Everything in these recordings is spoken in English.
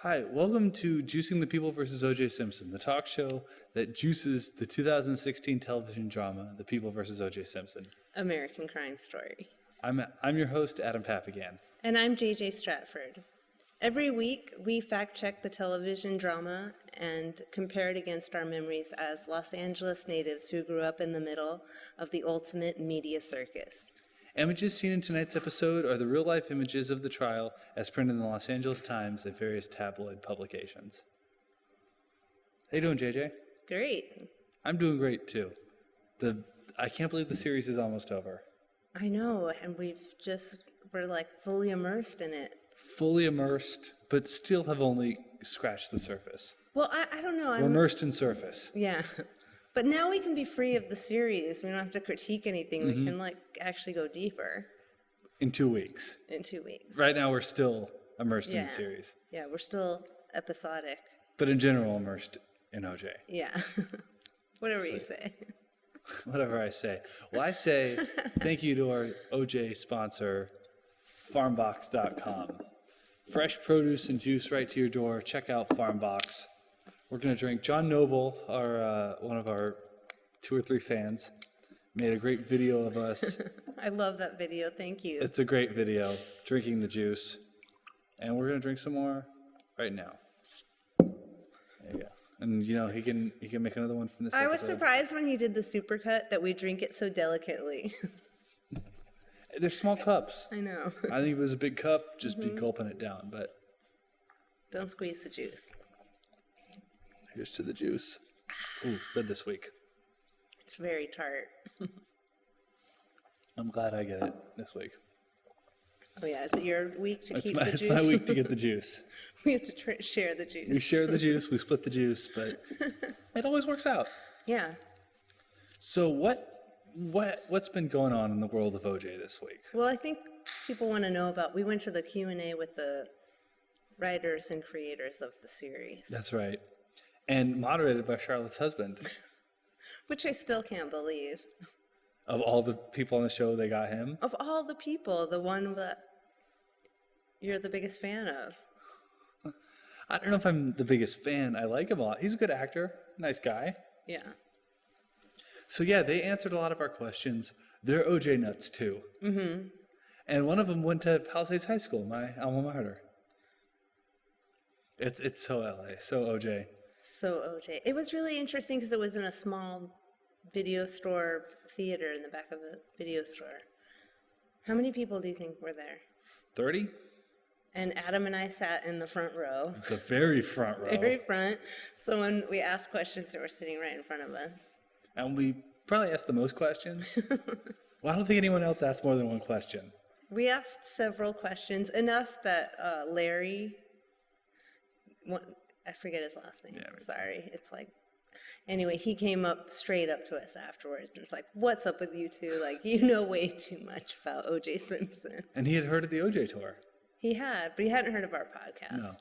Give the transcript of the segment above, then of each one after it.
Hi, welcome to Juicing the People versus O.J. Simpson, the talk show that juices the 2016 television drama, The People versus O.J. Simpson. American Crime Story. I'm your host, Adam Papagan. And I'm JJ Stratford. Every week, we fact-check the television drama and compare it against our memories as Los Angeles natives who grew up in the middle of the ultimate media circus. Images seen in tonight's episode are the real-life images of the trial as printed in the Los Angeles Times and various tabloid publications. How you doing, JJ? Great. I'm doing great, too. I can't believe the series is almost over. I know, and we're like fully immersed in it. Fully immersed, but still have only scratched the surface. Well, I don't know. We're immersed in surface. Yeah. But now we can be free of the series. We don't have to critique anything. Mm-hmm. We can actually go deeper. In 2 weeks. In 2 weeks. Right now we're still immersed in the series. Yeah, we're still episodic. But in general, immersed in OJ. Yeah. Whatever you say. Whatever I say. Well, I say thank you to our OJ sponsor, farmbox.com. Fresh produce and juice right to your door. Check out Farmbox. We're going to drink. John Noble, one of our 2 or 3 fans, made a great video of us. I love that video. Thank you. It's a great video, drinking the juice. And we're going to drink some more right now. There you go. And, he can make another one from this episode. I was surprised when he did the supercut that we drink it so delicately. They're small cups. I know. I think if it was a big cup, just be gulping it down. But don't squeeze the juice. Here's to the juice. Ooh, good this week. It's very tart. I'm glad I get it this week. Oh yeah, is it your week to keep the juice? It's my week to get the juice. We have to share the juice. We share the juice, we split the juice, but it always works out. Yeah. So what's been going on in the world of OJ this week? Well, I think people want to know about, we went to the Q&A with the writers and creators of the series. That's right. And moderated by Charlotte's husband. Which I still can't believe. Of all the people on the show, they got him? Of all the people, the one that you're the biggest fan of. I don't know if I'm the biggest fan. I like him a lot. He's a good actor. Nice guy. Yeah. So yeah, they answered a lot of our questions. They're OJ nuts too. Mm-hmm. And one of them went to Palisades High School, my alma mater. It's so LA, so OJ. So OJ. It was really interesting because it was in a small video store theater in the back of a video store. How many people do you think were there? 30? And Adam and I sat in the front row. The very front row. Very front. So when we asked questions, they were sitting right in front of us. And we probably asked the most questions. Well, I don't think anyone else asked more than one question. We asked several questions, enough that Larry... I forget his last name. Yeah, sorry. It's anyway, he came straight up to us afterwards and it's like, what's up with you two? You know way too much about O.J. Simpson. And he had heard of the O.J. tour. He had, but he hadn't heard of our podcast. No.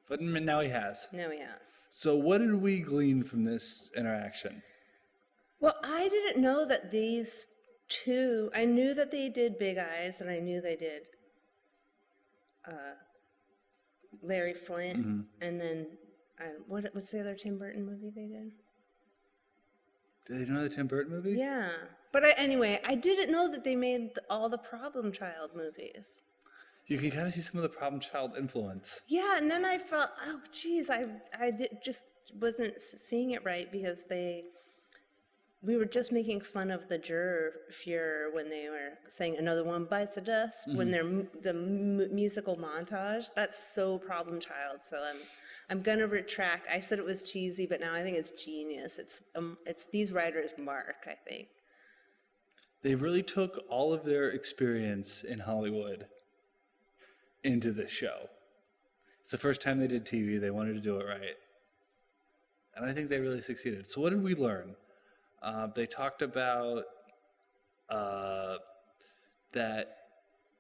But now he has. Now he has. So what did we glean from this interaction? Well, I didn't know that these two, I knew that they did Big Eyes and I knew they did Larry Flint, and then what's the other Tim Burton movie they did? Did they know the Tim Burton movie? Yeah, but anyway, I didn't know that they made all the Problem Child movies. You can kind of see some of the Problem Child influence. Yeah, and then I felt, oh, geez, I just wasn't seeing it right because we were just making fun of the juror Fuhrer when they were saying another one bites the dust, when the musical montage. That's so Problem Child. So I'm gonna retract. I said it was cheesy, but now I think it's genius. It's these writers' mark, I think. They really took all of their experience in Hollywood into this show. It's the first time they did TV. They wanted to do it right, and I think they really succeeded. So what did we learn? They talked about that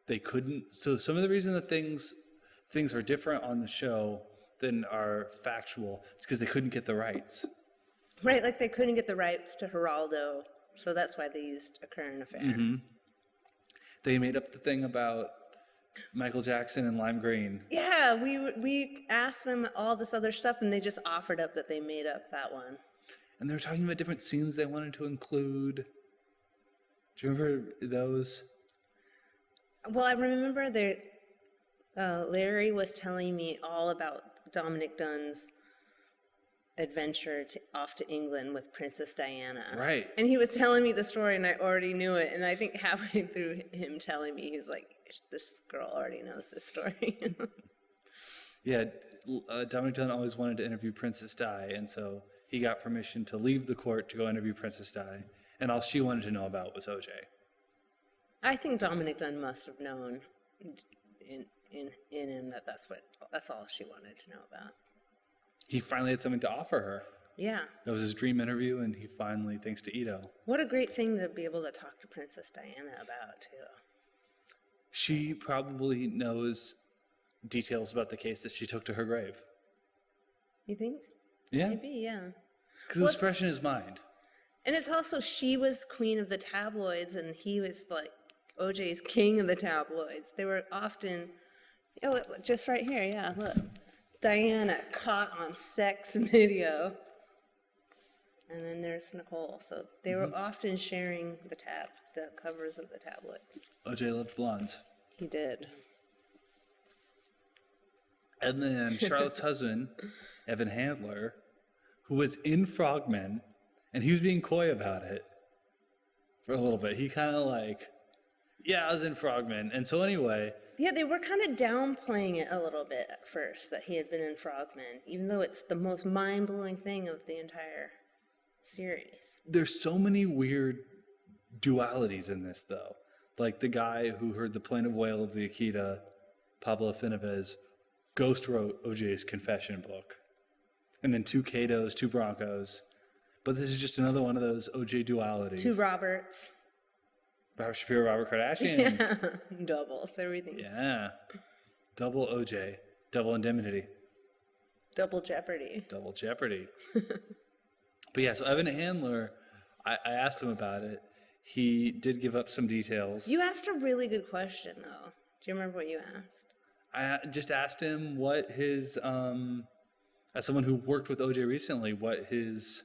they couldn't. So some of the reason that things are different on the show than are factual is because they couldn't get the rights. Right, they couldn't get the rights to Geraldo, so that's why they used A Current Affair. Mm-hmm. They made up the thing about Michael Jackson and Lime Green. Yeah, we asked them all this other stuff, and they just offered up that they made up that one. And they were talking about different scenes they wanted to include. Do you remember those? Well, I remember Larry was telling me all about Dominic Dunn's adventure off to England with Princess Diana. Right. And he was telling me the story, and I already knew it. And I think halfway through him telling me, he was like, this girl already knows this story. Yeah, Dominic Dunn always wanted to interview Princess Di, and so he got permission to leave the court to go interview Princess Di, and all she wanted to know about was OJ. I think Dominic Dunn must have known in him that that's all she wanted to know about. He finally had something to offer her. Yeah. That was his dream interview, and he finally, thanks to Ito. What a great thing to be able to talk to Princess Diana about, too. She probably knows details about the case that she took to her grave. You think? Yeah. Maybe, yeah. Because it was fresh in his mind. And it's also, she was queen of the tabloids, and he was like OJ's king of the tabloids. They were often, just right here, yeah, look. Diana caught on sex video. And then there's Nicole. So they were often sharing the covers of the tabloids. OJ loved blondes. He did. And then Charlotte's husband, Evan Handler, who was in Frogmen, and he was being coy about it for a little bit. He kind of like, yeah, I was in Frogmen. And so anyway. Yeah, they were kind of downplaying it a little bit at first, that he had been in Frogmen, even though it's the most mind-blowing thing of the entire series. There's so many weird dualities in this, though. Like the guy who heard the plaintive wail of the Akita, Pablo Finovez, ghost wrote OJ's confession book. And then 2 Catos, 2 Broncos. But this is just another one of those OJ dualities. 2 Roberts. Robert Shapiro, Robert Kardashian. Yeah, doubles, everything. Yeah. Double OJ. Double indemnity. Double jeopardy. Double jeopardy. But yeah, so Evan Handler, I asked him about it. He did give up some details. You asked a really good question, though. Do you remember what you asked? I just asked him what his, as someone who worked with OJ recently, what his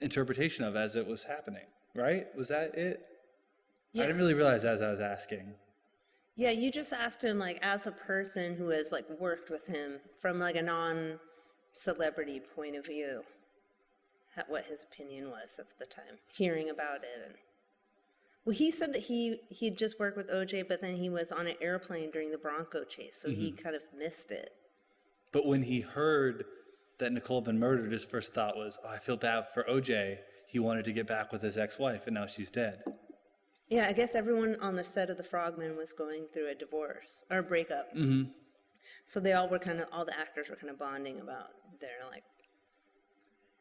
interpretation of as it was happening, right? Was that it? Yeah. I didn't really realize as I was asking. Yeah, you just asked him, like, as a person who has, like, worked with him from, like, a non-celebrity point of view, what his opinion was of the time, hearing about it. And well, he said that he'd just worked with OJ, but then he was on an airplane during the Bronco chase, so he kind of missed it. But when he heard that Nicole had been murdered, his first thought was, I feel bad for OJ. He wanted to get back with his ex-wife, and now she's dead. Yeah, I guess everyone on the set of The Frogmen was going through a divorce, or a breakup. Mm-hmm. So they all the actors were kind of bonding about their, like...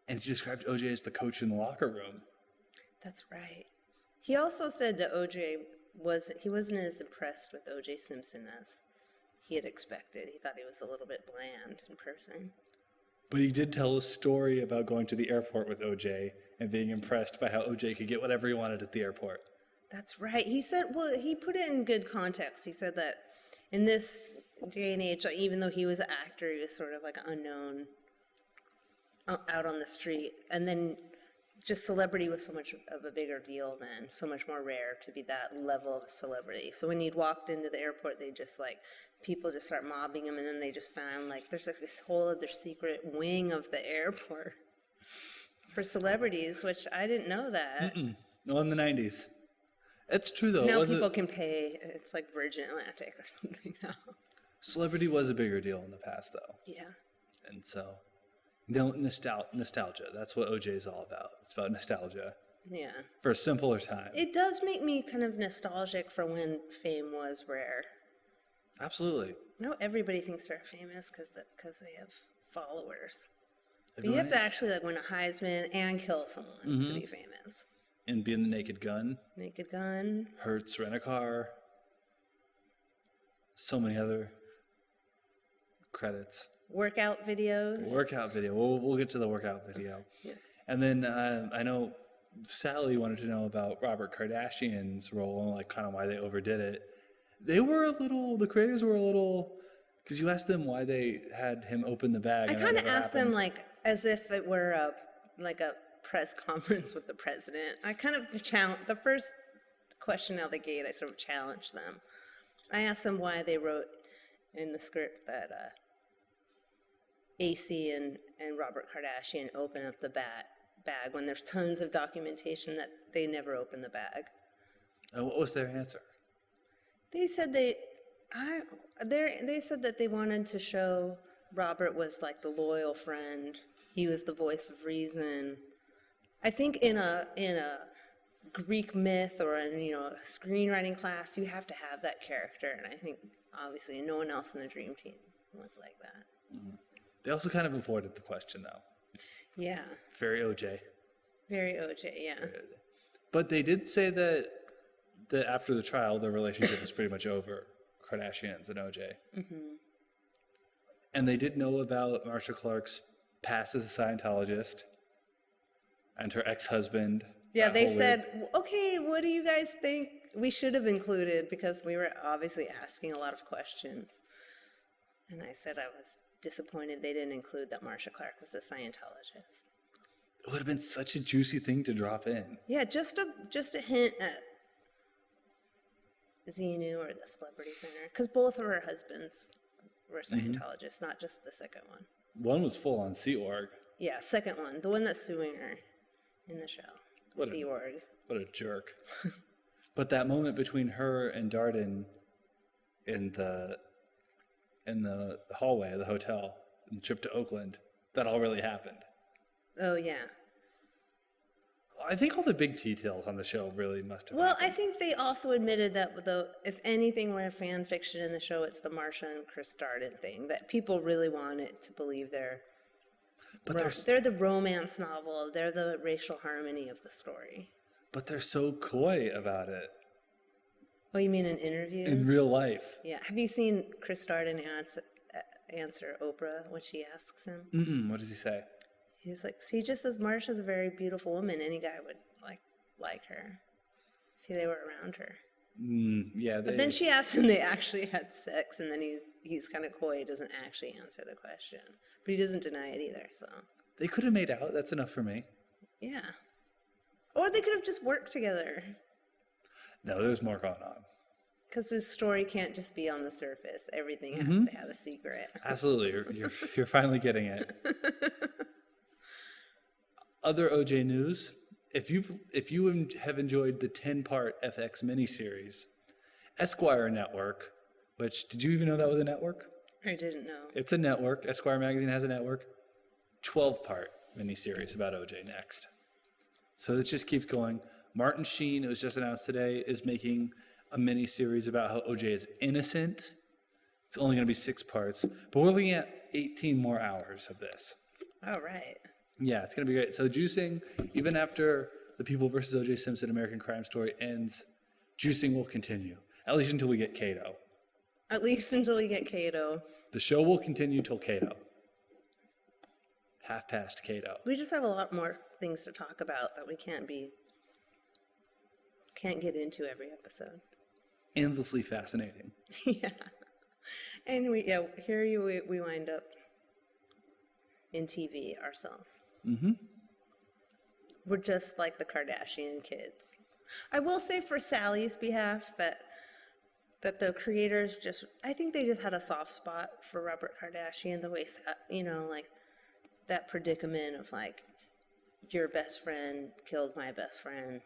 And he described OJ as the coach in the locker room. That's right. He also said that he wasn't as impressed with OJ Simpson as he had expected. He thought he was a little bit bland in person. But he did tell a story about going to the airport with OJ and being impressed by how OJ could get whatever he wanted at the airport. That's right. He said, well, he put it in good context. He said that in this day and age, like, even though he was an actor, he was sort of like unknown out on the street. And then just celebrity was so much of a bigger deal then, so much more rare to be that level of celebrity. So when he'd walked into the airport, they just like, people just start mobbing him, and then they just found like there's like this whole other secret wing of the airport for celebrities, which I didn't know that. No, in the 90s. It's true though. Now people can pay, it's like Virgin Atlantic or something now. Celebrity was a bigger deal in the past though. Yeah. And so, no, nostalgia. That's what OJ is all about. It's about nostalgia. Yeah. For a simpler time. It does make me kind of nostalgic for when fame was rare. Absolutely. You know, everybody thinks they're famous because they have followers. But you have to actually like win a Heisman and kill someone to be famous. And be in the Naked Gun. Naked Gun. Hertz Rent-A-Car. So many other credits. Workout videos. Workout video. We'll get to the workout video. Yeah. And then I know Sally wanted to know about Robert Kardashian's role and like kind of why they overdid it. The creators were a little, because you asked them why they had him open the bag. I and that kind of never asked them happened. like as if it were a press conference with the president. I kind of challenged the first question out the gate. I sort of challenged them. I asked them why they wrote in the script that AC and Robert Kardashian open up the bag when there's tons of documentation that they never open the bag. What was their answer? They said they said that they wanted to show Robert was like the loyal friend. He was the voice of reason. I think in a Greek myth or in a screenwriting class, you have to have that character, and I think obviously no one else in the Dream Team was like that. They also kind of avoided the question, though. Yeah, Very OJ. very OJ. Yeah, But they did say that after the trial, their relationship was pretty much over, Kardashians and OJ. And they did know about Marsha Clark's past as a Scientologist and her ex-husband. yeah. That They whole said, "Okay, what do you guys think we should have included?" Because we were obviously asking a lot of questions, and I said I was disappointed they didn't include that Marsha Clark was a Scientologist. It would have been such a juicy thing to drop in. Yeah, just a hint at Xenu or the Celebrity Center, because both of her husbands were Scientologists, not just the second one. One was full on Sea Org. Yeah, second one, the one that's suing her in the show, Sea Org. What a jerk. But that moment between her and Darden in the hallway of the hotel, and the trip to Oakland, that all really happened. Oh yeah. I think all the big details on the show really must have Well, happened. I think they also admitted that if anything were fan fiction in the show, it's the Marsha and Chris Darden thing, that people really wanted to believe they're the romance novel, they're the racial harmony of the story. But they're so coy about it. Oh, you mean in interviews? In real life. Yeah. Have you seen Chris Darden answer Oprah when she asks him? What does he say? He's like, he just says Marsha's a very beautiful woman. Any guy would like her if they were around her. Yeah. But then she asks him they actually had sex, and then he's kind of coy. He doesn't actually answer the question, but he doesn't deny it either. So They could have made out. That's enough for me. yeah, or they could have just worked together. No, there's more going on. Because this story can't just be on the surface. Everything has to have a secret. Absolutely. You're finally getting it. Other OJ news. If you have enjoyed the 10-part FX miniseries, Esquire Network, which, did you even know that was a network? I didn't know. It's a network. Esquire Magazine has a network. 12-part miniseries about OJ next. So it just keeps going. Martin Sheen, it was just announced today, is making a miniseries about how OJ is innocent. It's only going to be 6 parts, but we're looking at 18 more hours of this. All right. Yeah, it's going to be great. So juicing, even after the People versus O.J. Simpson American Crime Story ends, juicing will continue, at least until we get Cato. At least until we get Cato. The show will continue till Cato. Half past Cato. We just have a lot more things to talk about that we can't get into every episode. Endlessly fascinating. Yeah. And we wind up in TV ourselves. We're just like the Kardashian kids. I will say for Sally's behalf that the creators I think they just had a soft spot for Robert Kardashian, the way, like that predicament of like, your best friend killed my best friend.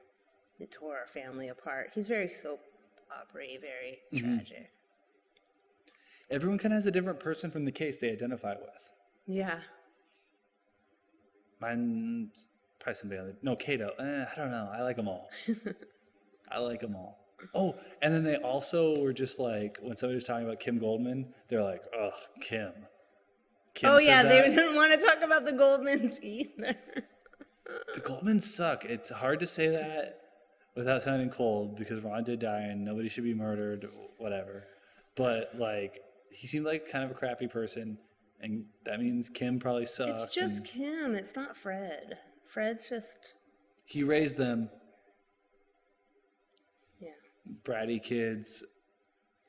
It tore our family apart. He's very soap opera-y, very tragic. Everyone kind of has a different person from the case they identify with. Yeah. Mine's probably somebody other. No, Cato. I don't know. I like them all. I like them all. Oh, and then they also were just like, when somebody was talking about Kim Goldman, they're like, ugh, Kim. Kim Oh, said yeah, that. they didn't want to talk about the Goldmans either. The Goldmans suck. It's hard to say that without sounding cold because Ron did die and nobody should be murdered, whatever. But, like, he seemed like kind of a crappy person, and that means Kim probably sucked. It's just Kim. It's not Fred. Fred's just... He raised them. Yeah. Bratty kids.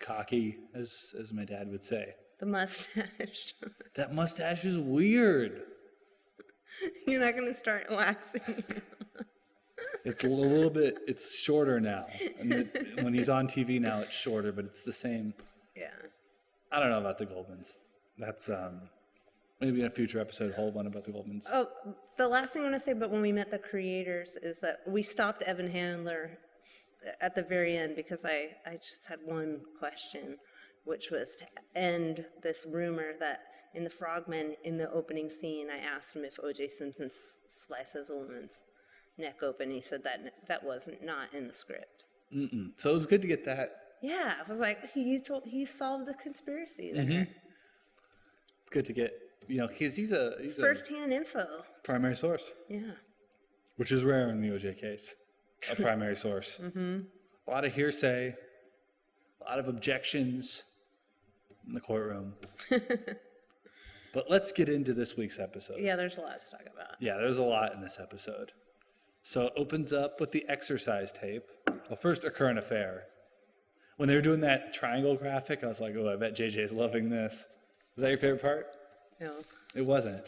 cocky, as my dad would say. The mustache. That mustache is weird. You're not going to start waxing. It's a little bit, it's shorter now. And when he's on TV now, it's shorter, but it's the same. Yeah. I don't know about the Goldmans. That's maybe in a future episode, whole one about the Goldmans. Oh, the last thing I want to say about when we met the creators is that we stopped Evan Handler at the very end because I just had one question, which was to end this rumor that in the Frogmen, in the opening scene, I asked him if O.J. Simpson slices a woman's neck open. He said that wasn't not in the script. So it was good to get that. Yeah, I was like, he solved the conspiracy there. Mm-hmm. Good to get, he's a First-hand info. primary source. Yeah. Which is rare in the OJ case, a primary source. Mm-hmm. A lot of hearsay, a lot of objections in the courtroom. But let's get into this week's episode. Yeah, there's a lot to talk about. Yeah, there's a lot in this episode. So it opens up with the exercise tape. Well, first, a current affair. When they were doing that triangle graphic, I was like, oh, I bet JJ's loving this. Was that your favorite part? No. It wasn't.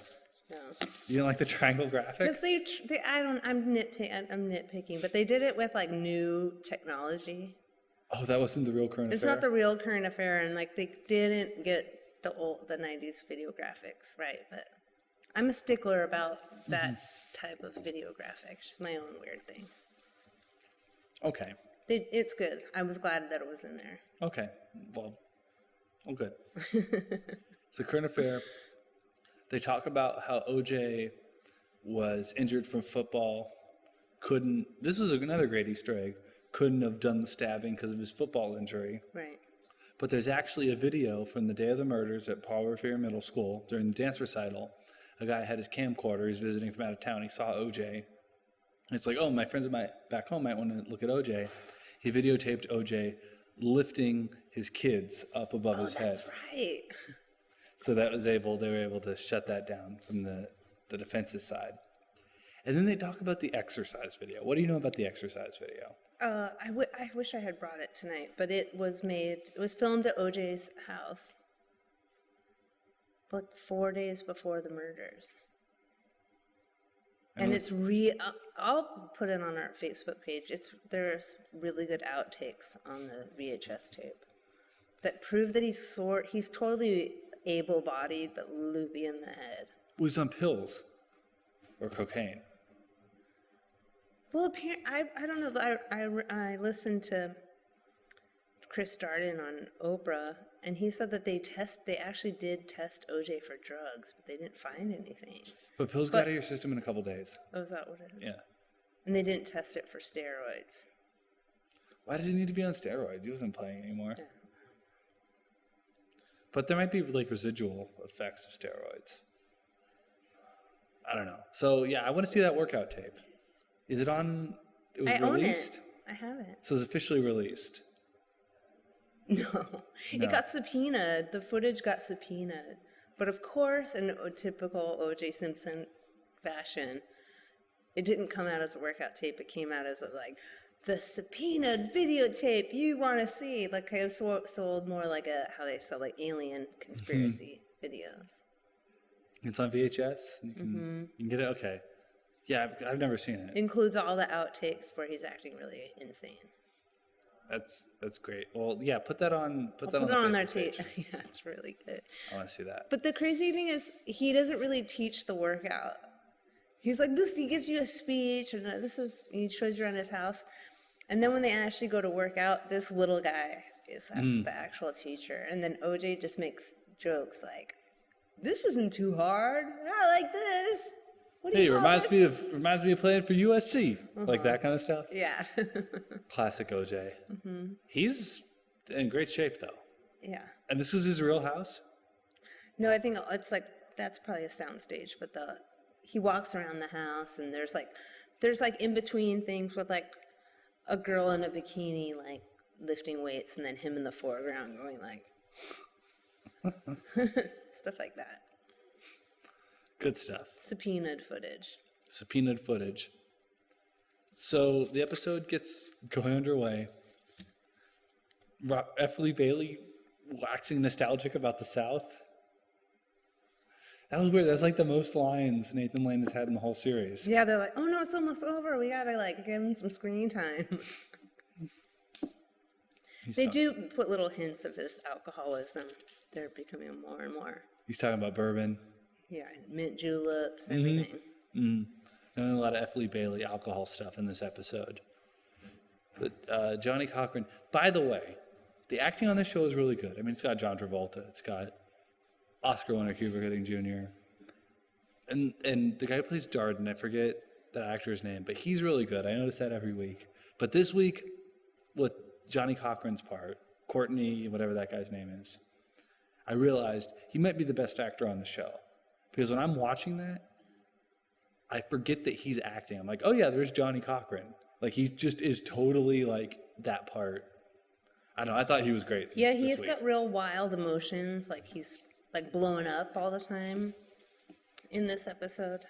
No. You didn't like the triangle graphic? Because I'm nitpicking, but they did it with like new technology. Oh, that wasn't the real current It's affair? not the real current affair, and like they didn't get the 90s video graphics right. But I'm a stickler about that type of video graphics. It's my own weird thing. Okay. It's good. I was glad that it was in there. Okay. Well, good. So current affair. They talk about how OJ was injured from football. This was another great Easter egg. Couldn't have done the stabbing because of his football injury. Right. But there's actually a video from the day of the murders at Paul Revere Middle School during the dance recital. A guy had his camcorder. He's visiting from out of town. He saw OJ. And it's like, oh, my friends back home might want to look at OJ. He videotaped OJ lifting his kids up above his head. That's right. So they were able to shut that down from the defense's side. And then they talk about the exercise video. What do you know about the exercise video? I wish I had brought it tonight, but it was filmed at OJ's house like 4 days before the murders. And it's I'll put it on our Facebook page. There's really good outtakes on the VHS tape that prove that he's totally able-bodied but loopy in the head. Was on pills or cocaine? Well, I don't know. I listened to Chris Darden on Oprah, and he said that they actually did test OJ for drugs, but they didn't find anything. But pills got out of your system in a couple days. Oh, is that what it is? Yeah. And they didn't test it for steroids. Why does he need to be on steroids? He wasn't playing anymore. Yeah. But there might be like residual effects of steroids. I don't know. So yeah, I want to see that workout tape. Is it on? It was released? Own it. I have it. So it's officially released. No. It got subpoenaed. The footage got subpoenaed. But of course, in typical O.J. Simpson fashion, it didn't come out as a workout tape. It came out as the subpoenaed videotape you want to see. Like it was sold more like how they sell like alien conspiracy videos. It's on VHS. You can get it. Okay. Yeah, I've never seen it. Includes all the outtakes where he's acting really insane. That's great. Well, yeah, put that on. Put that it on their tape. Yeah, it's really good. I want to see that. But the crazy thing is, he doesn't really teach the workout. He's like this. He gives you a speech, and he shows you around his house. And then when they actually go to work out, this little guy is the actual teacher. And then OJ just makes jokes like, "This isn't too hard. I like this. What do you call reminds this?" me of playing for USC, like that kind of stuff. Yeah. Classic OJ. He's in great shape though. Yeah. And this was his real house? No, I think it's like that's probably a soundstage, but he walks around the house and there's like in between things with like a girl in a bikini like lifting weights and then him in the foreground going like stuff like that. Good stuff. Subpoenaed footage. So the episode gets going underway. F. Lee Bailey waxing nostalgic about the South. That was weird. That's like the most lines Nathan Lane has had in the whole series. Yeah, they're like, oh no, it's almost over. We gotta like give him some screen time. They do put little hints of his alcoholism. They're becoming more and more. He's talking about bourbon. Yeah, mint juleps, everything. And a lot of F. Lee Bailey alcohol stuff in this episode. But Johnny Cochran, by the way, the acting on this show is really good. I mean, it's got John Travolta. It's got Oscar winner Cuba Gooding Jr. And the guy who plays Darden, I forget that actor's name, but he's really good. I notice that every week. But this week, with Johnny Cochran's part, Courtney, whatever that guy's name is, I realized he might be the best actor on the show. Because when I'm watching that, I forget that he's acting. I'm like, oh yeah, there's Johnny Cochran. Like, he just is totally like that part. I don't know, I thought he was great. Yeah, he's got real wild emotions. Like, he's like blowing up all the time in this episode.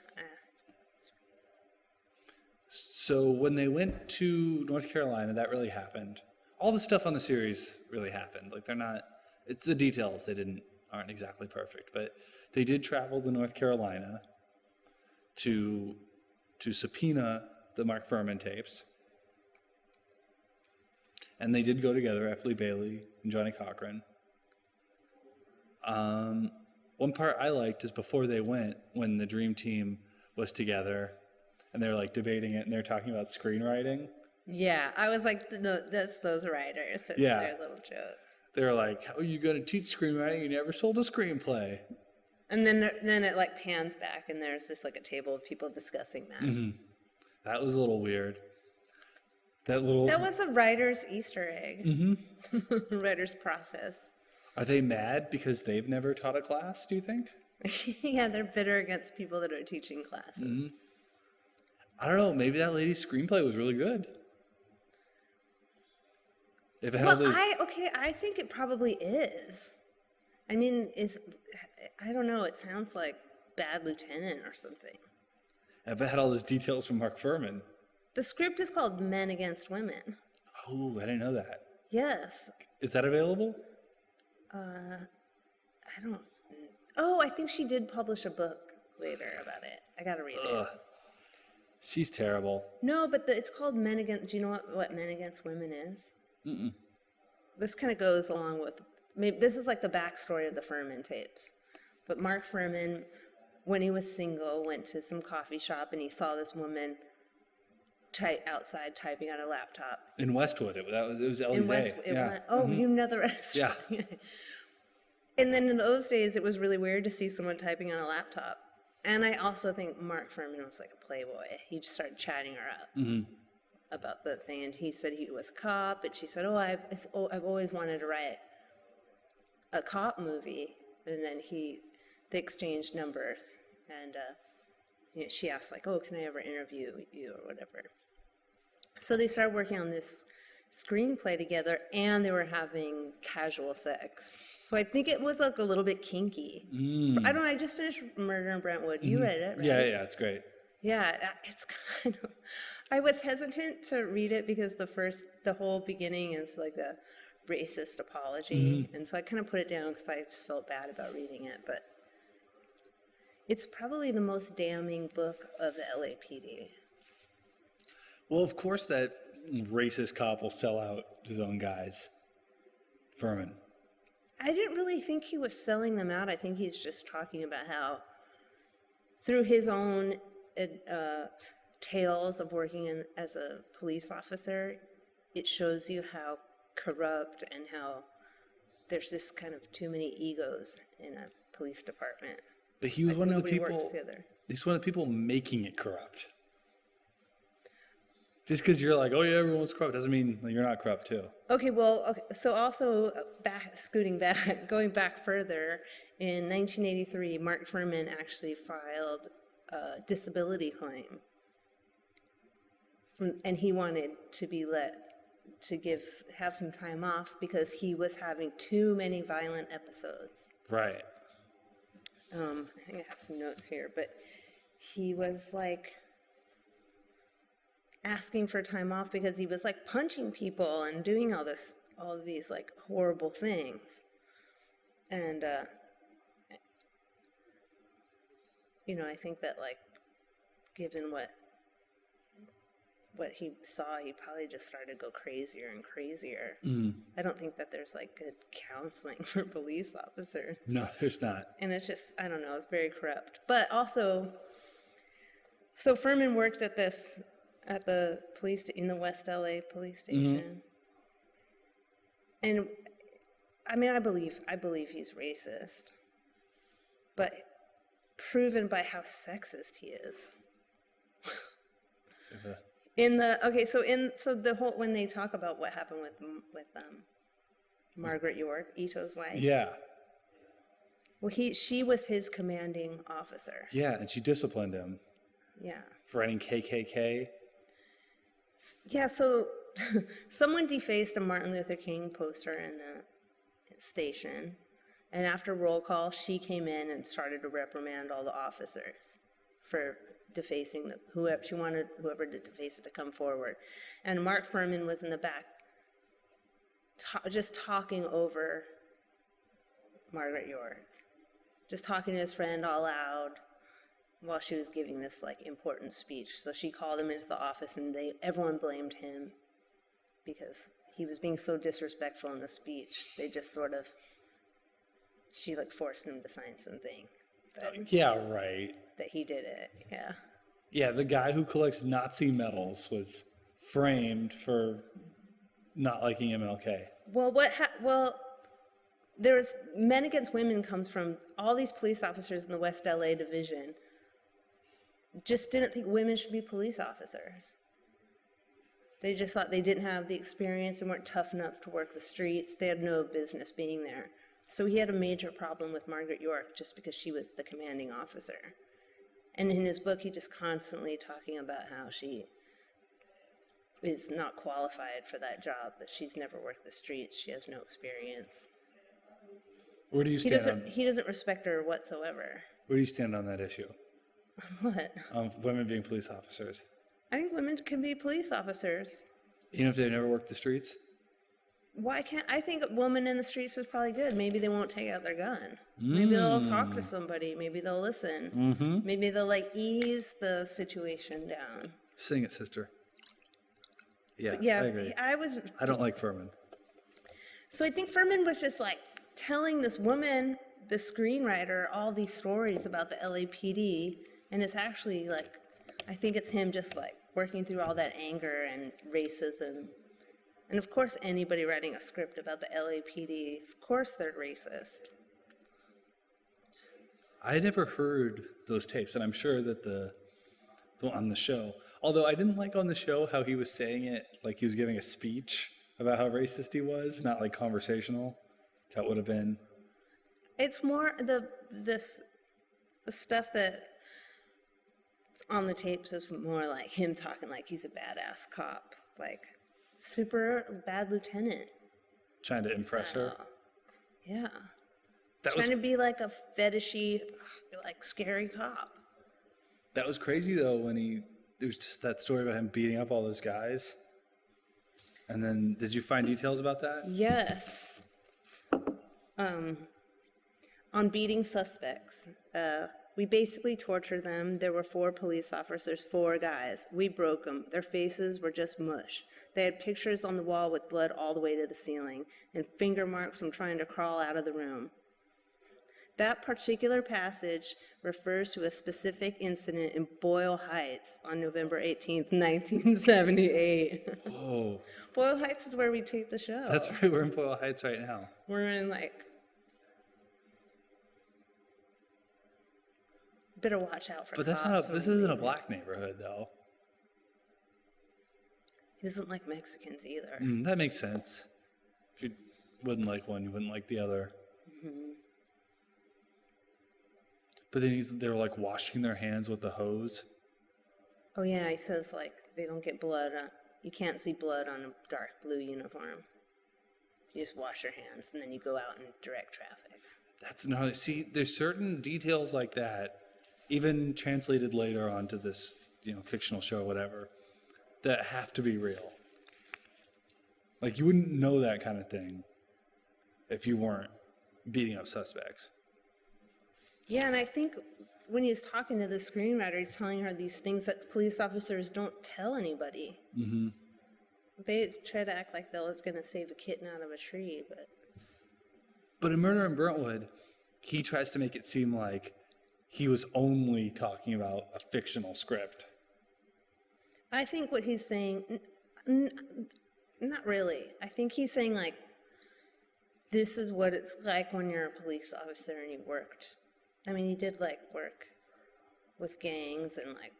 So when they went to North Carolina, that really happened. All the stuff on the series really happened. Like, they're not, it's the details aren't exactly perfect, but they did travel to North Carolina to subpoena the Mark Fuhrman tapes. And they did go together, F. Lee Bailey and Johnny Cochran. One part I liked is before they went, when the Dream Team was together, and they were like debating it, and they were talking about screenwriting. Yeah, I was like, no, that's those writers. It's their little joke. They were like, how are you going to teach screenwriting? You never sold a screenplay. And then it like pans back, and there's just like a table of people discussing that. Mm-hmm. That was a little weird. That was a writer's Easter egg. Mm-hmm. Writer's process. Are they mad because they've never taught a class, do you think? Yeah, they're bitter against people that are teaching classes. Mm-hmm. I don't know. Maybe that lady's screenplay was really good. I think it probably is. I mean, I don't know. It sounds like Bad Lieutenant or something. If it had all those details from Mark Fuhrman. The script is called Men Against Women. Oh, I didn't know that. Yes. Is that available? I think she did publish a book later about it. I gotta read it. She's terrible. No, but it's called Men Against... Do you know what Men Against Women is? Mm-mm. This kind of goes along with... Maybe this is like the backstory of the Ferman tapes. But Mark Fuhrman, when he was single, went to some coffee shop and he saw this woman outside typing on a laptop. In Westwood. It was Ellie's. In Westwood. You know the rest. Yeah. And then in those days, it was really weird to see someone typing on a laptop. And I also think Mark Fuhrman was like a playboy. He just started chatting her up about the thing. And he said he was a cop. And she said, I've always wanted to write a cop movie. And then they exchanged numbers. And she asked, like, can I ever interview you or whatever? So they started working on this screenplay together, and they were having casual sex. So I think it was like a little bit kinky. I don't know. I just finished Murder in Brentwood. You read it, right? Yeah, it's great. Yeah, it's kind of... I was hesitant to read it because the whole beginning is like a racist apology. And so I kind of put it down because I just felt bad about reading it. But it's probably the most damning book of the LAPD. Well, of course that racist cop will sell out his own guys. Ferman. I didn't really think he was selling them out. I think he's just talking about how, through his own tales of working as a police officer, it shows you how corrupt and how there's just kind of too many egos in a police department. But he was one of the people. He's one of the people making it corrupt. Just because you're like, oh yeah, everyone's corrupt, doesn't mean you're not corrupt too. Okay, so also going back further, in 1983, Mark Fuhrman actually filed a disability claim, and he wanted to be have some time off because he was having too many violent episodes. Right. I think I have some notes here, but he was like asking for time off because he was like punching people and doing all this all of these like horrible things. And, I think that like, given what he saw, he probably just started to go crazier and crazier. I don't think that there's like good counseling for police officers. No, there's not. And it's just, I don't know, it's very corrupt. But also, so Ferman worked at the in the West LA police station. And I mean, I believe he's racist, but proven by how sexist he is. So the whole, when they talk about what happened with Margaret York, Ito's wife. Yeah. Well, she was his commanding officer. Yeah, and she disciplined him. Yeah. For writing KKK. Yeah, so someone defaced a Martin Luther King poster in the station, and after roll call, she came in and started to reprimand all the officers for defacing whoever she wanted, whoever to deface it, to come forward. And Mark Fuhrman was in the back, just talking over Margaret York, just talking to his friend all loud while she was giving this like important speech. So she called him into the office, and everyone blamed him because he was being so disrespectful in the speech. They just sort of, she like forced him to sign something. Yeah, right. That he did it, yeah. Yeah, the guy who collects Nazi medals was framed for not liking MLK. Well, there's Men Against Women comes from all these police officers in the West LA division just didn't think women should be police officers. They just thought they didn't have the experience and weren't tough enough to work the streets. They had no business being there. So he had a major problem with Margaret York just because she was the commanding officer. And in his book, he just constantly talking about how she is not qualified for that job, that she's never worked the streets, she has no experience. Where do you stand He doesn't respect her whatsoever. Where do you stand on that issue? What? Women being police officers. I think women can be police officers. Even if they've never worked the streets? Why can't I think a woman in the streets was probably good. Maybe they won't take out their gun. Maybe they'll talk to somebody. Maybe they'll listen. Maybe they'll like ease the situation down. Sing it, sister. Yeah, Yeah, I agree. I don't like Ferman. So I think Ferman was just like telling this woman, the screenwriter, all these stories about the LAPD, and it's actually like, I think it's him just like working through all that anger and racism. And of course, anybody writing a script about the LAPD, of course they're racist. I had never heard those tapes, and I'm sure that the one on the show, although I didn't like on the show how he was saying it like he was giving a speech about how racist he was, not like conversational. That would have been. It's more the stuff that's on the tapes is more like him talking like he's a badass cop, like super bad lieutenant. Trying to impress her? Yeah. Trying to be like a fetishy, like scary cop. That was crazy though when there's that story about him beating up all those guys. And then did you find details about that? Yes. On beating suspects, we basically tortured them. There were 4 police officers, 4 guys. We broke them. Their faces were just mush. They had pictures on the wall with blood all the way to the ceiling and finger marks from trying to crawl out of the room. That particular passage refers to a specific incident in Boyle Heights on November 18th, 1978. Oh. Boyle Heights is where we taped the show. That's right, we're in Boyle Heights right now. We're in like... Better watch out for But that's cops. this isn't a black neighborhood though. He doesn't like Mexicans either. That makes sense. If you wouldn't like one, you wouldn't like the other. But then they were like washing their hands with the hose. Oh yeah, he says like they don't get blood on, you can't see blood on a dark blue uniform. You just wash your hands and then you go out and direct traffic. That's not, see, there's certain details like that, even translated later onto this, fictional show or whatever, that have to be real. Like, you wouldn't know that kind of thing if you weren't beating up suspects. Yeah, and I think when he was talking to the screenwriter, he's telling her these things that police officers don't tell anybody. Mm-hmm. They try to act like they was going to save a kitten out of a tree, but... But in Murder in Brentwood, he tries to make it seem like he was only talking about a fictional script. I think what he's saying... not really. I think he's saying, like, this is what it's like when you're a police officer and you worked. I mean, he did, like, work with gangs and, like,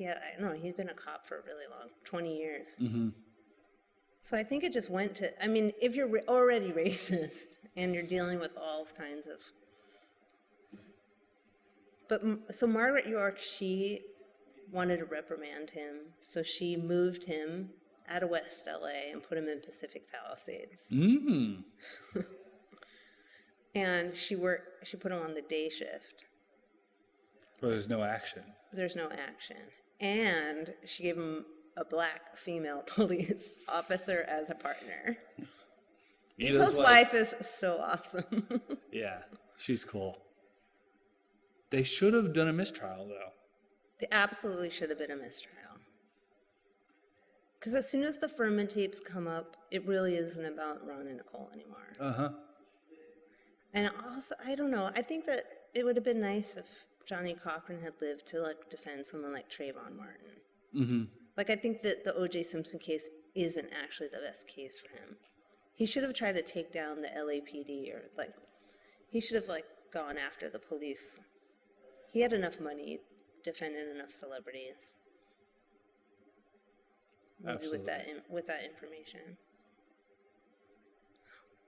I don't know, he'd been a cop for a really long, 20 years. Mm-hmm. So I think it just went to, I mean, if you're already racist and you're dealing with all kinds of... But, so Margaret York, she wanted to reprimand him, so she moved him out of West LA and put him in Pacific Palisades. Mm. And she put him on the day shift. Well, there's no action. There's no action. And she gave him a black female police officer as a partner. Ito's wife is so awesome. Yeah, she's cool. They should have done a mistrial, though. They absolutely should have been a mistrial. Because as soon as the Ferman tapes come up, it really isn't about Ron and Nicole anymore. Uh-huh. And also, I don't know, I think that it would have been nice if Johnny Cochran had lived to, like, defend someone like Trayvon Martin. Mm-hmm. Like, I think that the O.J. Simpson case isn't actually the best case for him. He should have tried to take down the LAPD, or, like, he should have, like, gone after the police. He had enough money, defended enough celebrities. Maybe Absolutely. with that information.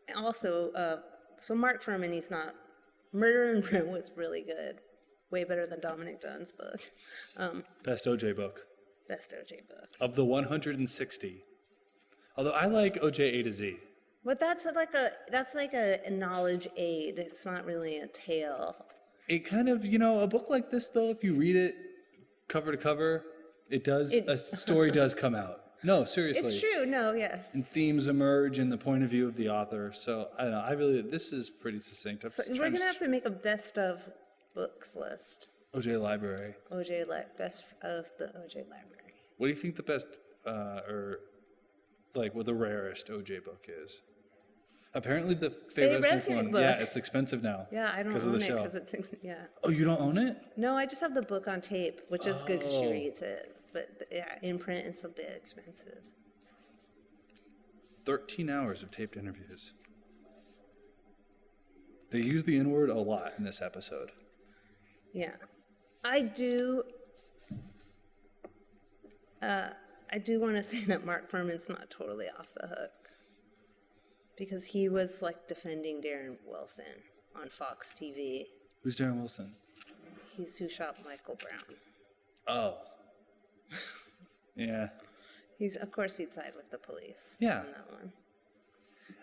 And also, so Mark Fuhrman, he's not... Murder in Brentwood's really good. Way better than Dominic Dunn's book. Best OJ book. Best OJ book. Of the 160. Although I like OJ A to Z. But that's like a knowledge aid. It's not really a tale. It kind of, a book like this, though, if you read it cover to cover, a story does come out. No, seriously. It's true. No, yes. And themes emerge in the point of view of the author. So, I don't know. This is pretty succinct. So we're going to have to make a best of books list. OJ Library. Best of the OJ Library. What do you think the best, what the rarest OJ book is? Apparently the Faye Resnick one, book. Yeah, it's expensive now. Yeah, I don't own it because it's, yeah. Oh, you don't own it? No, I just have the book on tape, which is good because she reads it. But yeah, in print, it's a bit expensive. 13 hours of taped interviews. They use the N-word a lot in this episode. Yeah. I do want to say that Mark Fuhrman's not totally off the hook. Because he was, like, defending Darren Wilson on Fox TV. Who's Darren Wilson? He's who shot Michael Brown. Oh. Yeah. Of course he'd side with the police. Yeah. On that one.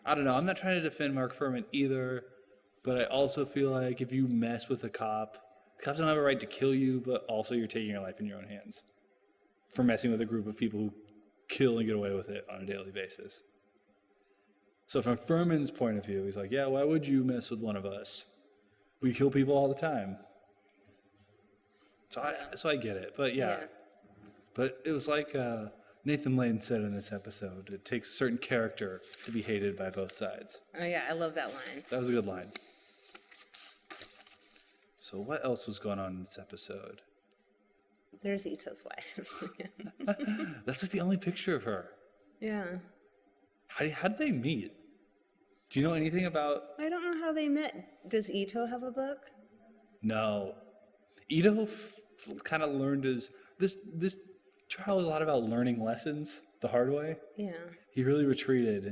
I don't know. I'm not trying to defend Mark Fuhrman either, but I also feel like if you mess with a cop, the cops don't have a right to kill you, but also you're taking your life in your own hands for messing with a group of people who kill and get away with it on a daily basis. So from Fuhrman's point of view, he's like, yeah, why would you mess with one of us? We kill people all the time. So I get it. But yeah. But it was like Nathan Lane said in this episode, it takes certain character to be hated by both sides. Oh yeah, I love that line. That was a good line. So what else was going on in this episode? There's Ito's wife. That's like the only picture of her. Yeah. How did they meet? Do you know anything about... I don't know how they met. Does Ito have a book? No. Ito kind of learned this trial was a lot about learning lessons the hard way. Yeah. He really retreated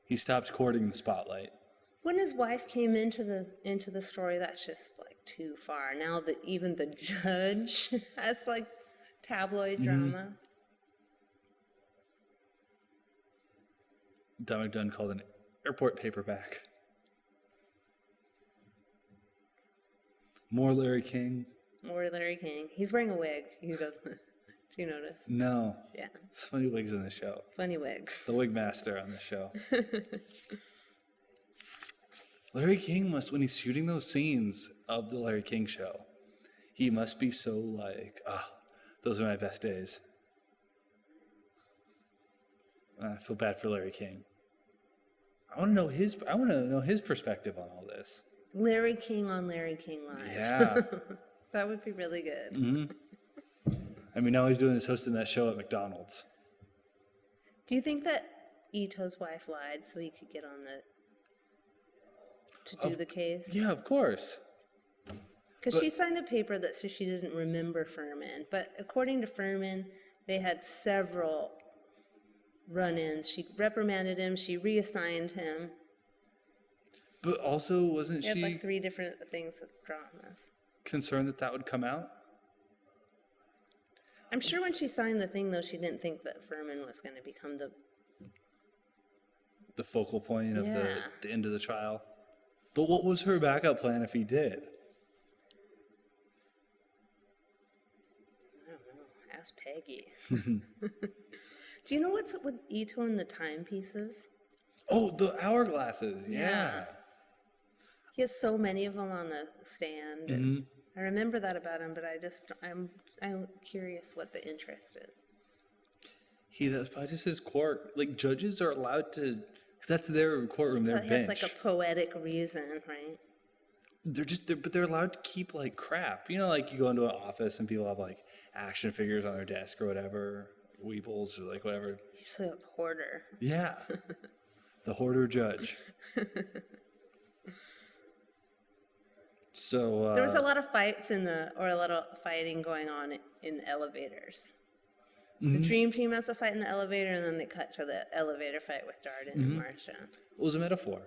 he stopped courting the spotlight. When his wife came into the story, that's just like too far. Now that even the judge has like tabloid drama. Dominic Dunn called an airport paperback. More Larry King. More Larry King. He's wearing a wig. He goes, Do you notice? No. Yeah. So many wigs in the show. Funny wigs. The wig master on the show. Larry King must, when he's shooting those scenes of the Larry King show, he must be so like, those are my best days. I feel bad for Larry King. I want to know his perspective on all this. Larry King on Larry King Live. Yeah. That would be really good. Mm-hmm. I mean, now he's doing his hosting that show at McDonald's. Do you think that Ito's wife lied so he could get on to do the case? Yeah, of course. Because she signed a paper that says she doesn't remember Ferman. But according to Ferman, they had several run-ins. She reprimanded him. She reassigned him. But also, wasn't They had she like 3 different things that draw on this. concerned that would come out? I'm sure when she signed the thing, though, she didn't think that Ferman was going to become The focal point of Yeah. the end of the trial. But what was her backup plan if he did? I don't know. Ask Peggy. Do you know what's up with Ito and the timepieces? Oh, the hourglasses. Yeah. He has so many of them on the stand. And I remember that about him, but I'm curious what the interest is. That's probably just his quirk. Like, judges are allowed to, because that's their courtroom, their He bench. has like a poetic reason, right? But they're allowed to keep like crap. You know, like you go into an office and people have like action figures on their desk or whatever, weebles or like whatever. He's a hoarder. Yeah. The hoarder judge. So There was a lot of fights a lot of fighting going on in the elevators. The Dream Team has a fight in the elevator, and then they cut to the elevator fight with Darden and Marcia. It was a metaphor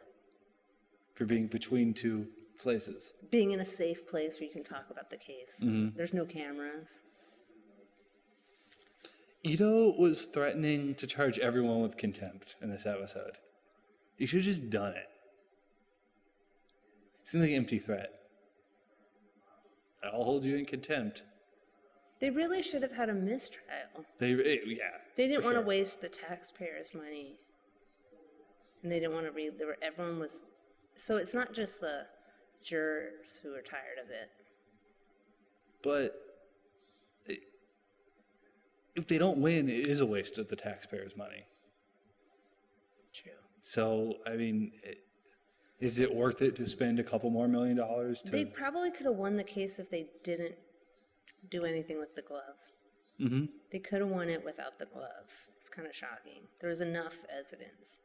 for being between two places. Being in a safe place where you can talk about the case. There's no cameras. Ito was threatening to charge everyone with contempt in this episode. He should have just done it. Seemed like an empty threat. I'll hold you in contempt. They really should have had a mistrial. They Didn't want to waste the taxpayers' money. And they didn't want to read. Everyone was. So it's not just the jurors who are tired of it. But if they don't win, it is a waste of the taxpayers' money. True. So, I mean, is it worth it to spend a couple more $1 million to... They probably could have won the case if they didn't do anything with the glove. Mm-hmm. They could have won it without the glove. It's kind of shocking. There was enough evidence.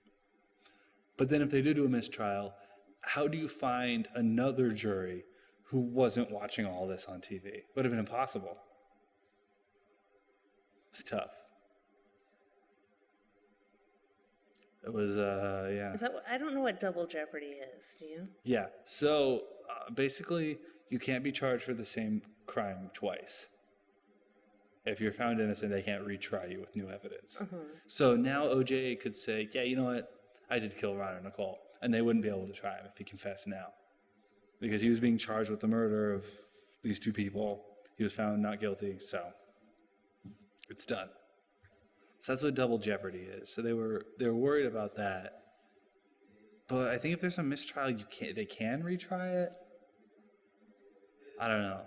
But then if they did do a mistrial, how do you find another jury who wasn't watching all this on TV? Would have been impossible. It's tough. It was, yeah. Is that I don't know what double jeopardy is. Do you? Yeah. So basically, you can't be charged for the same crime twice. If you're found innocent, they can't retry you with new evidence. So now OJ could say, yeah, you know what? I did kill Ron and Nicole. And they wouldn't be able to try him if he confessed now. Because he was being charged with the murder of these two people. He was found not guilty, so it's done. So that's what double jeopardy is. So they were worried about that. But I think if there's a mistrial, they can retry it. I don't know.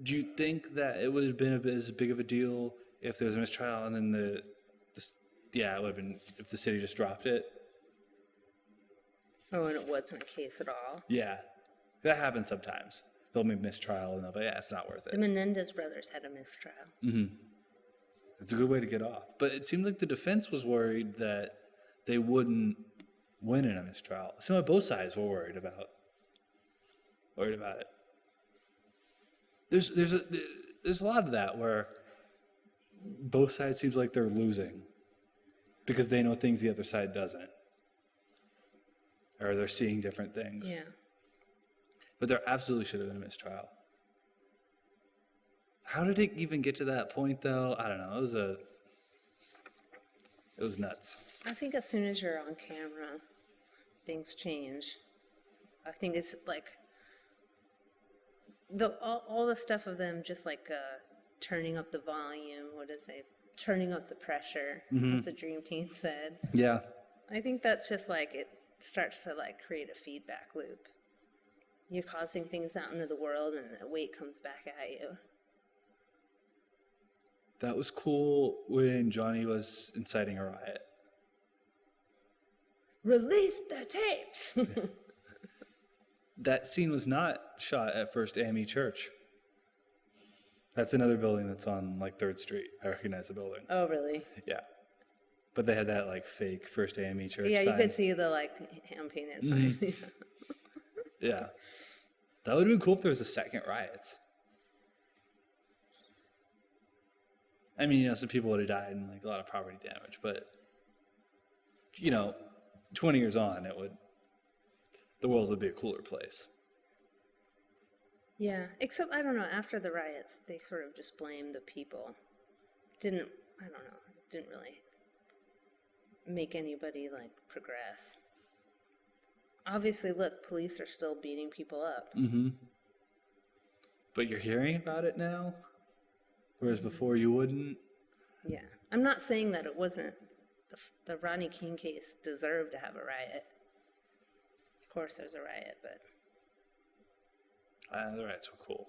Do you think that it would have been as big of a deal if there was a mistrial and then it would have been if the city just dropped it? Oh, and it wasn't a case at all. Yeah, that happens sometimes. They'll make mistrial and they'll be, it's not worth The it. Menendez brothers had a mistrial. Mm-hmm. It's a good way to get off. But it seemed like the defense was worried that they wouldn't win in a mistrial. Some of both sides were worried about it. There's a lot of that where both sides seems like they're losing because they know things the other side doesn't, or they're seeing different things. Yeah. But there absolutely should have been a mistrial. How did it even get to that point, though? I don't know. It was nuts. I think as soon as you're on camera, things change. I think it's like all the stuff of them just like turning up the volume. What does it say? Turning up the pressure. As the Dream Team said. Yeah. I think that's just like it starts to like create a feedback loop. You're causing things out into the world, and the weight comes back at you. That was cool when Johnny was inciting a riot. Release the tapes. That scene was not shot at First AME Church. That's another building that's on like 3rd Street. I recognize the building. Oh, really? Yeah. But they had that like fake First AME Church Yeah, sign. you could see the like hand-painted sign. Yeah. That would have been cool if there was a second Riots. I mean, some people would have died and like a lot of property damage, but 20 years on, the world would be a cooler place. Yeah, except, I don't know, after the riots, they sort of just blamed the people. Didn't really make anybody, like, progress. Obviously, look, police are still beating people up. Mm-hmm. But you're hearing about it now? Whereas before you wouldn't? Yeah. I'm not saying that it wasn't, the Rodney King case deserved to have a riot. Of course there's a riot, but... The riots were cool.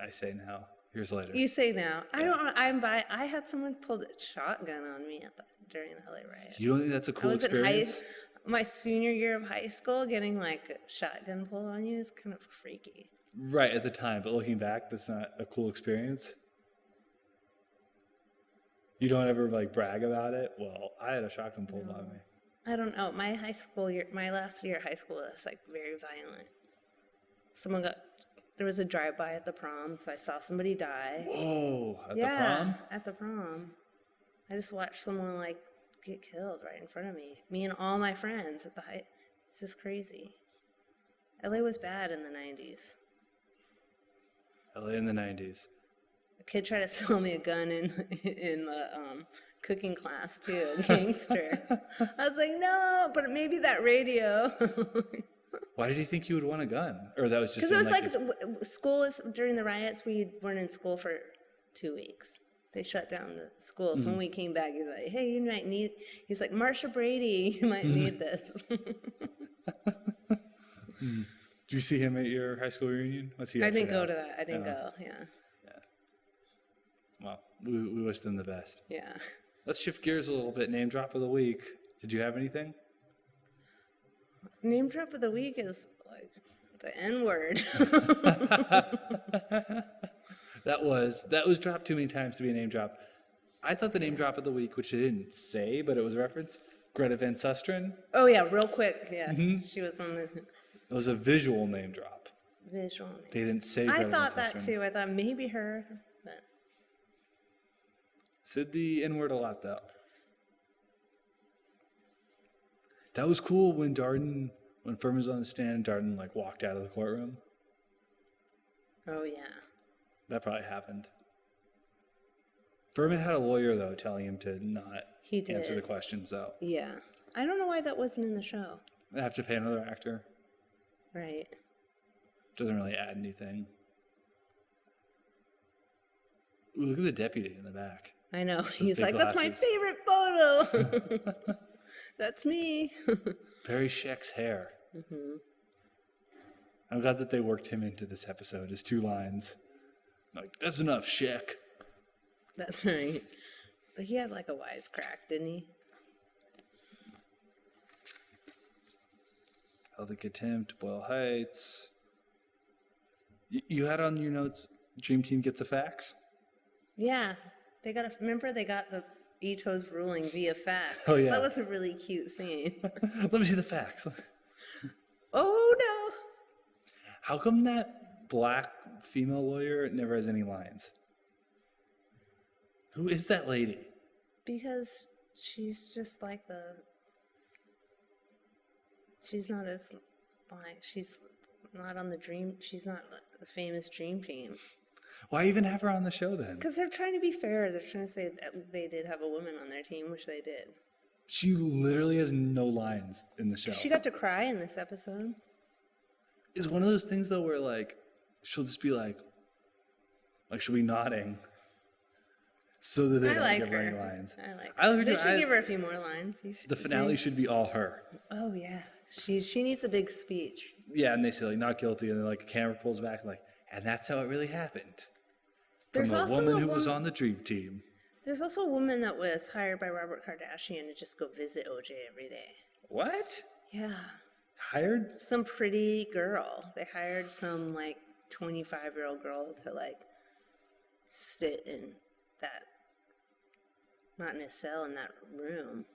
I say now. Years later. You say now. I had someone pull a shotgun on me during the LA riot. You don't think that's a cool experience? My senior year of high school, getting like a shotgun pulled on you is kind of freaky. Right, at the time, but looking back, that's not a cool experience. You don't ever like brag about it? Well, I had a shotgun pulled on me. I don't know. My last year of high school was like very violent. There was a drive-by at the prom, so I saw somebody die. Whoa, at the prom? At the prom. I just watched someone like get killed right in front of me. Me and all my friends at the high. It's just crazy. LA was bad in the 90s. LA in the 90s. A kid tried to sell me a gun in the cooking class too, a gangster. I was like, no, but maybe that radio. Why did you think you would want a gun? Or that was just... Because it was like school was, during the riots, we weren't in school for 2 weeks. They shut down the school. So when we came back, he's like, hey, he's like, Marsha Brady, you might need this. Did you see him at your high school reunion? What's he? I didn't go to that. I didn't go, yeah. Well, we wish them the best. Yeah. Let's shift gears a little bit. Name drop of the week. Did you have anything? Name drop of the week is like the N-word. That was dropped too many times to be a name drop. I thought the name drop of the week, which they didn't say, but it was a reference, Greta Van Susteren. Oh yeah, real quick, yes. She was on the... It was a visual name drop. Visual name. They didn't say I Greta thought Van that Susteren. too. I thought maybe her, but... Said the N-word a lot, though. That was cool when Ferman was on the stand, Darden like walked out of the courtroom. Oh yeah. That probably happened. Ferman had a lawyer, though, telling him to not answer the questions, though. Yeah. I don't know why that wasn't in the show. They have to pay another actor. Right. Doesn't really add anything. Ooh, look at the deputy in the back. I know. He's big like, that's my glasses. favorite photo. That's me. Barry Scheck's hair. Mm-hmm. I'm glad that they worked him into this episode. His 2 lines. Like, that's enough, Scheck. That's right. But he had like a wisecrack, didn't he? Healthy Contempt, Boyle Heights. You had on your notes, Dream Team gets a fax? Yeah. Remember they got the Ito's ruling via fax. Oh, yeah. That was a really cute scene. Let me see the fax. Oh, no. How come that black female lawyer never has any lines? Who is that lady? Because she's just like she's not as, like, she's not on she's not the famous Dream Team. Why even have her on the show then? Because they're trying to be fair. They're trying to say that they did have a woman on their team, which they did. She literally has no lines in the show. She got to cry in this episode. It's one of those things, though, where, like, she'll just be like, Like she'll be nodding so that they I don't like give her any her. lines. I like I her. like her They too. should give her a few more lines. The finale should be all her. Oh, yeah. She needs a big speech. Yeah, and they say like not guilty, and then like the camera pulls back like, and that's how it really happened. There's From a also woman a who was woman- on the dream team. There's also a woman that was hired by Robert Kardashian to just go visit OJ every day. What? Yeah. Hired? Some pretty girl. They hired some like 25-year-old girl to like sit in that, not in his cell, in that room.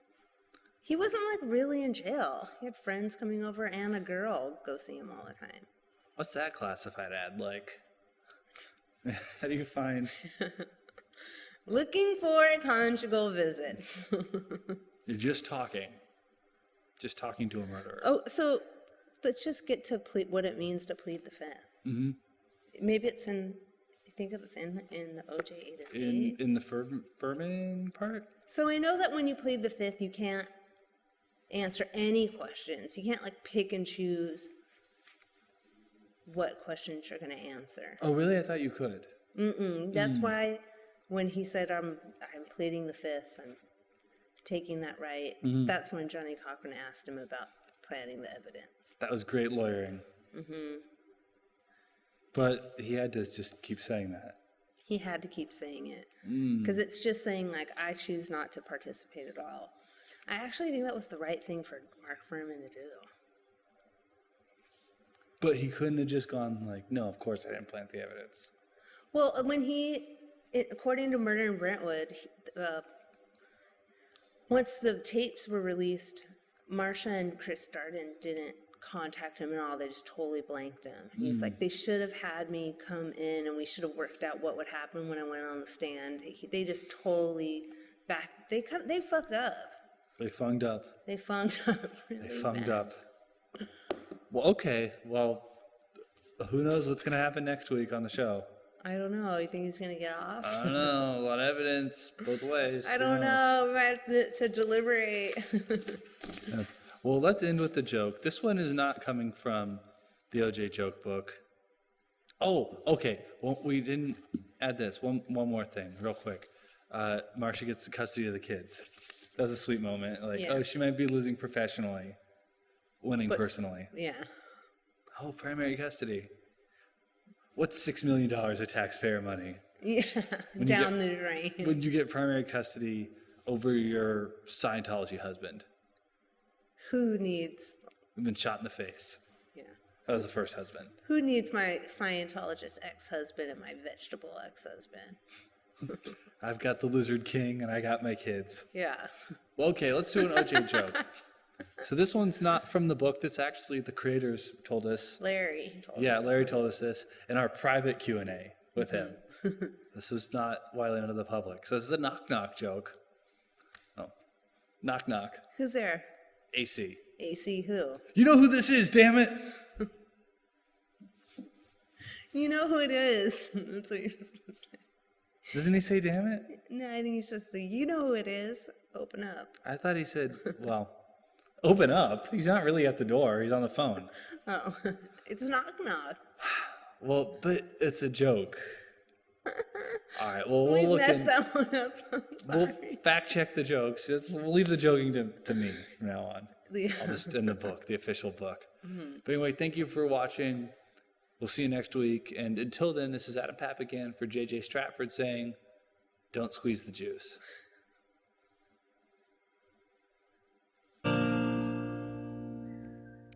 He wasn't like really in jail. He had friends coming over and a girl go see him all the time. What's that classified ad like? How do you find? Looking for conjugal visits. You're just talking to a murderer. Oh, so let's just get to what it means to plead the fifth. Mm-hmm. Maybe it's in. I think it's in the OJ A to Z. In the Ferman part. So I know that when you plead the fifth, you can't answer any questions. You can't like pick and choose what questions you're going to answer. Oh, really? I thought you could. That's why when he said I'm pleading the fifth, I'm taking that right. That's when Johnny Cochran asked him about planting the evidence. That was great lawyering. But he had to just keep saying that. He had to keep saying it because it's just saying like I choose not to participate at all. I actually think that was the right thing for Mark Fuhrman to do. But he couldn't have just gone like, no, of course I didn't plant the evidence. Well, when according to Murder in Brentwood, once the tapes were released, Marsha and Chris Darden didn't contact him at all. They just totally blanked him. He's like, they should have had me come in and we should have worked out what would happen when I went on the stand. They just totally they fucked up. They funged up. They funked up. Really They funged bad. up. Well, okay. Well, who knows what's going to happen next week on the show? I don't know. You think he's going to get off? I don't know. A lot of evidence both ways. I Who don't knows? know. We might have to deliberate. Yeah. Well, let's end with the joke. This one is not coming from the OJ joke book. Oh, okay. Well, we didn't add this. One more thing, real quick. Marsha gets custody of the kids. That was a sweet moment. Like, Yeah. oh, she might be losing professionally, winning personally. Yeah. Oh, primary custody. What's $6 million of taxpayer money? Yeah. you Down the drain. When you get primary custody over your Scientology husband Who needs? who's been shot in the face. Yeah. That was the first husband. Who needs my Scientologist ex-husband and my vegetable ex-husband? I've got the Lizard King and I got my kids. Yeah. Well, okay, let's do an OJ joke. So this one's not from the book. This actually the creators told us. Larry told us. Yeah, this Larry one. told us this in our private Q&A with him. This was not widely known to the public. So this is a knock-knock joke. Oh, knock-knock. Who's there? AC. AC who? You know who this is, damn it! You know who it is. That's what you're supposed to say. Doesn't he say damn it? No, I think he's just like, you know who it is. Open up. I thought he said, well, open up. He's not really at the door. He's on the phone. Oh, it's knock knock. Well, but it's a joke. All right, well, We we'll look messed in. that one up. I'm We'll sorry. fact check the jokes. We'll leave the joking to me from now on. Yeah. I'll just in the book, the official book. But anyway, thank you for watching. We'll see you next week. And until then, this is Adam Papp again for JJ Stratford saying, don't squeeze the juice.